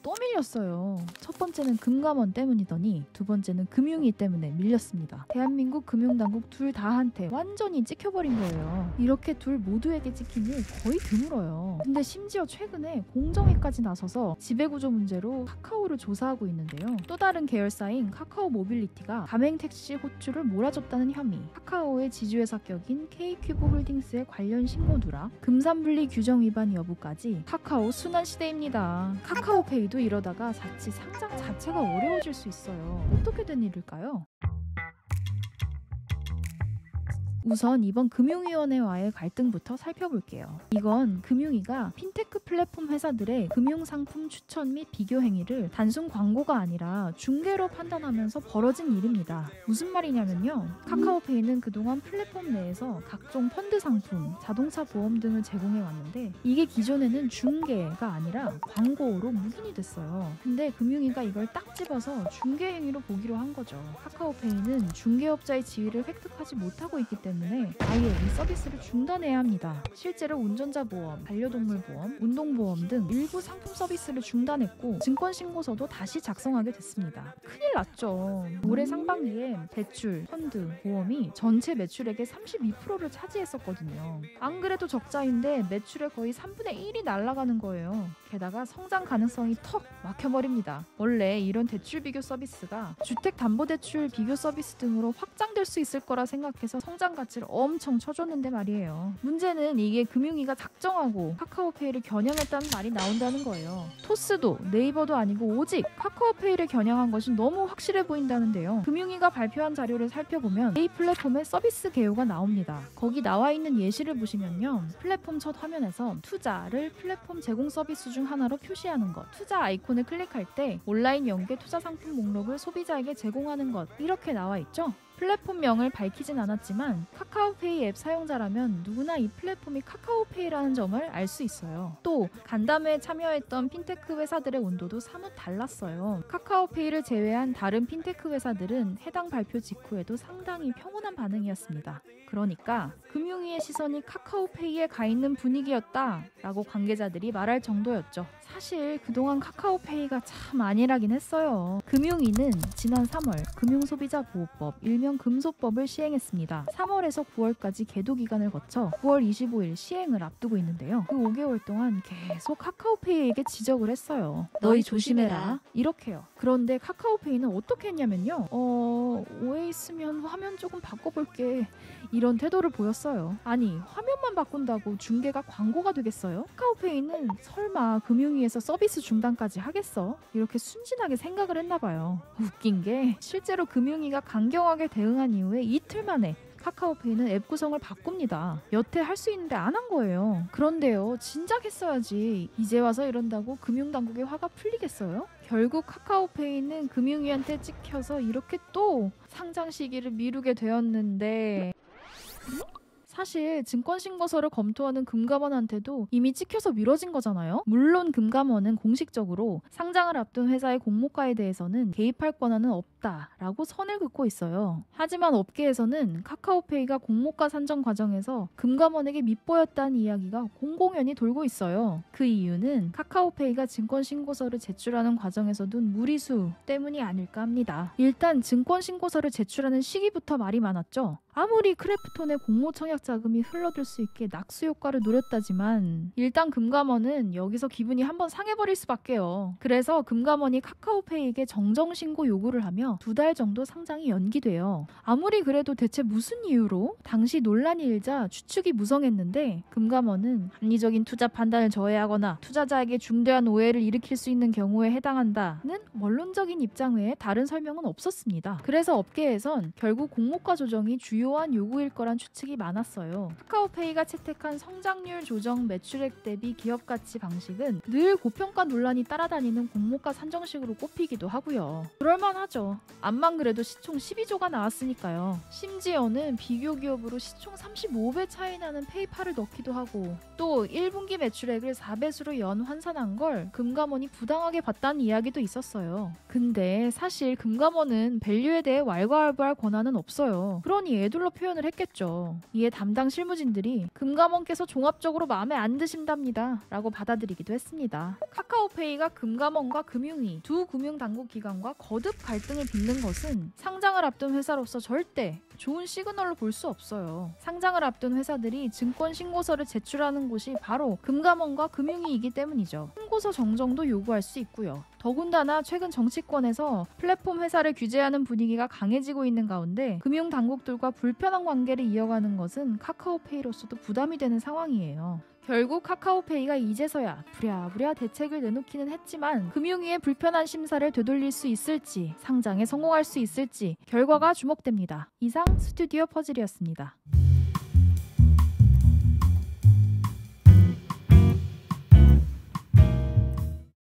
또 밀렸어요. 첫 번째는 금감원 때문이더니 두 번째는 금융위 때문에 밀렸습니다. 대한민국 금융당국 둘 다한테 완전히 찍혀버린 거예요. 이렇게 둘 모두에게 찍힌 일 거의 드물어요. 근데 심지어 최근에 공정위까지 나서서 지배구조 문제로 카카오를 조사하고 있는데요. 또 다른 계열사인 카카오 모빌리티가 가맹택시 호출을 몰아줬다는 혐의, 카카오의 지주회사 격인 K큐브 홀딩스의 관련 신고 누락, 금산분리 규정 위반 여부까지 카카오 순환시대입니다. 카카오페이도 이러다가 자칫 상장 자체가 어려워질 수 있어요. 어떻게 된 일일까요? 우선 이번 금융위원회와의 갈등부터 살펴볼게요. 이건 금융위가 핀테크 플랫폼 회사들의 금융상품 추천 및 비교 행위를 단순 광고가 아니라 중개로 판단하면서 벌어진 일입니다. 무슨 말이냐면요. 카카오페이는 그동안 플랫폼 내에서 각종 펀드 상품, 자동차 보험 등을 제공해왔는데 이게 기존에는 중개가 아니라 광고로 묵인이 됐어요. 근데 금융위가 이걸 딱 집어서 중개 행위로 보기로 한 거죠. 카카오페이는 중개업자의 지위를 획득하지 못하고 있기 때문에 아예 이 서비스를 중단해야 합니다. 실제로 운전자 보험, 반려동물 보험, 운동보험 등 일부 상품 서비스를 중단했고 증권신고서도 다시 작성하게 됐습니다. 큰일 났죠. 올해 상반기에 대출, 펀드, 보험이 전체 매출액의 32%를 차지했었거든요. 안 그래도 적자인데 매출의 거의 3분의 1이 날아가는 거예요. 게다가 성장 가능성이 턱 막혀버립니다. 원래 이런 대출 비교 서비스가 주택담보대출 비교 서비스 등으로 확장될 수 있을 거라 생각해서 성장 가치를 엄청 쳐줬는데 말이에요. 문제는 이게 금융위가 작정하고 카카오페이를 겨냥했다는 말이 나온다는 거예요. 토스도 네이버도 아니고 오직 카카오페이를 겨냥한 것이 너무 확실해 보인다는데요. 금융위가 발표한 자료를 살펴보면 이 플랫폼의 서비스 개요가 나옵니다. 거기 나와 있는 예시를 보시면요. 플랫폼 첫 화면에서 투자를 플랫폼 제공 서비스 중 하나로 표시하는 것, 투자 아이콘을 클릭할 때 온라인 연계 투자 상품 목록을 소비자에게 제공하는 것, 이렇게 나와 있죠. 플랫폼명을 밝히진 않았지만 카카오페이 앱 사용자라면 누구나 이 플랫폼이 카카오페이라는 점을 알 수 있어요. 또 간담회에 참여했던 핀테크 회사들의 온도도 사뭇 달랐어요. 카카오페이를 제외한 다른 핀테크 회사들은 해당 발표 직후에도 상당히 평온한 반응이었습니다. 그러니까 금융위의 시선이 카카오페이에 가 있는 분위기였다라고 관계자들이 말할 정도였죠. 사실 그동안 카카오페이가 참 안일하긴 했어요. 금융위는 지난 3월 금융소비자보호법 일명 금소법을 시행했습니다. 3월에서 9월까지 계도 기간을 거쳐 9월 25일 시행을 앞두고 있는데요. 그 5개월 동안 계속 카카오페이에게 지적을 했어요. 너희 조심해라. 이렇게요. 그런데 카카오페이는 어떻게 했냐면요. 오해 있으면 화면 조금 바꿔볼게. 이런 태도를 보였어요. 아니, 화면만 바꾼다고 중개가 광고가 되겠어요? 카카오페이는 설마 금융위에서 서비스 중단까지 하겠어? 이렇게 순진하게 생각을 했나봐요. 웃긴 게 실제로 금융위가 강경하게 대응한 이후에 이틀 만에 카카오페이는 앱 구성을 바꿉니다. 여태 할 수 있는데 안 한 거예요. 그런데요, 진작 했어야지. 이제 와서 이런다고 금융당국의 화가 풀리겠어요? 결국 카카오페이는 금융위한테 찍혀서 이렇게 또 상장 시기를 미루게 되었는데 사실 증권신고서를 검토하는 금감원한테도 이미 찍혀서 미뤄진 거잖아요. 물론 금감원은 공식적으로 상장을 앞둔 회사의 공모가에 대해서는 개입할 권한은 없다라고 선을 긋고 있어요. 하지만 업계에서는 카카오페이가 공모가 산정 과정에서 금감원에게 밉보였다는 이야기가 공공연히 돌고 있어요. 그 이유는 카카오페이가 증권신고서를 제출하는 과정에서 둔 무리수 때문이 아닐까 합니다. 일단 증권신고서를 제출하는 시기부터 말이 많았죠. 아무리 크래프톤의 공모 청약 자금이 흘러들 수 있게 낙수 효과를 노렸다지만 일단 금감원은 여기서 기분이 한번 상해버릴 수밖에요. 그래서 금감원이 카카오페이에게 정정신고 요구를 하며 2달 정도 상장이 연기돼요. 아무리 그래도 대체 무슨 이유로? 당시 논란이 일자 추측이 무성했는데 금감원은 합리적인 투자 판단을 저해하거나 투자자에게 중대한 오해를 일으킬 수 있는 경우에 해당한다는 원론적인 입장 외에 다른 설명은 없었습니다. 그래서 업계에선 결국 공모가 조정이 주요한 요구일 거란 추측이 많았어요. 카카오페이가 채택한 성장률 조정 매출액 대비 기업가치 방식은 늘 고평가 논란이 따라다니는 공모가 산정식으로 꼽히기도 하고요. 그럴만하죠. 암만 그래도 시총 12조가 나왔으니까요. 심지어는 비교 기업으로 시총 35배 차이 나는 페이팔을 넣기도 하고 또 1분기 매출액을 4배수로 연 환산한 걸 금감원이 부당하게 봤다는 이야기도 있었어요. 근데 사실 금감원은 밸류에 대해 왈가왈부할 권한은 없어요. 그러니 비둘로 표현을 했겠죠. 이에 담당 실무진들이 금감원께서 종합적으로 마음에 안 드신답니다 라고 받아들이기도 했습니다. 카카오페이가 금감원과 금융위 두 금융당국기관과 거듭 갈등을 빚는 것은 상장을 앞둔 회사로서 절대 좋은 시그널로 볼 수 없어요. 상장을 앞둔 회사들이 증권 신고서를 제출하는 곳이 바로 금감원과 금융위이기 때문이죠. 신고서 정정도 요구할 수 있고요. 더군다나 최근 정치권에서 플랫폼 회사를 규제하는 분위기가 강해지고 있는 가운데 금융당국들과 불편한 관계를 이어가는 것은 카카오페이로서도 부담이 되는 상황이에요. 결국 카카오페이가 이제서야 부랴부랴 대책을 내놓기는 했지만 금융위의 불편한 심사를 되돌릴 수 있을지, 상장에 성공할 수 있을지 결과가 주목됩니다. 이상 스튜디오 퍼즐이었습니다.